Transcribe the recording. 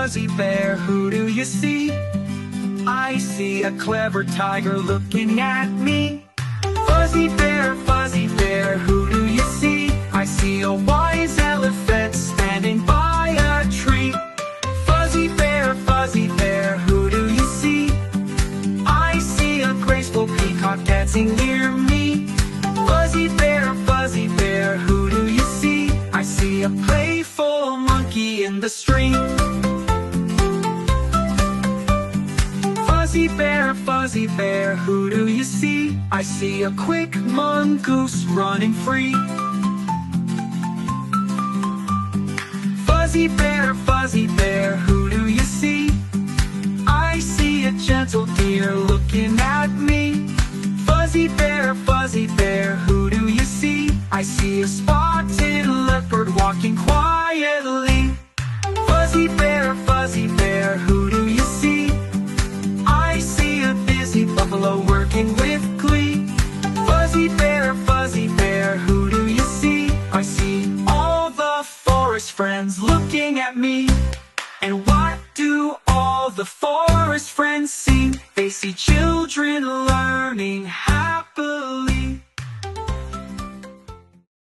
fuzzy bear, who do you see? I see a clever tiger looking at me. Fuzzy bear, who do you see? I see a wise elephant standing by a tree. Fuzzy bear, who do you see? I see a graceful peacock dancing near me. Fuzzy bear, who do you see? I see a playful monkey in the stream. Fuzzy bear, who do you see? I see a quick mongoose running free. Fuzzy bear, who do you see? I see a gentle deer looking at me. Fuzzy bear, who do you see? I see a spotted leopard walking quietly. Fuzzy bear, who do you see? I see a busy buffalo working with glee. Fuzzy bear, who do you see? I see all the forest friends looking at me. And what do all the forest friends see? They see children learning happily.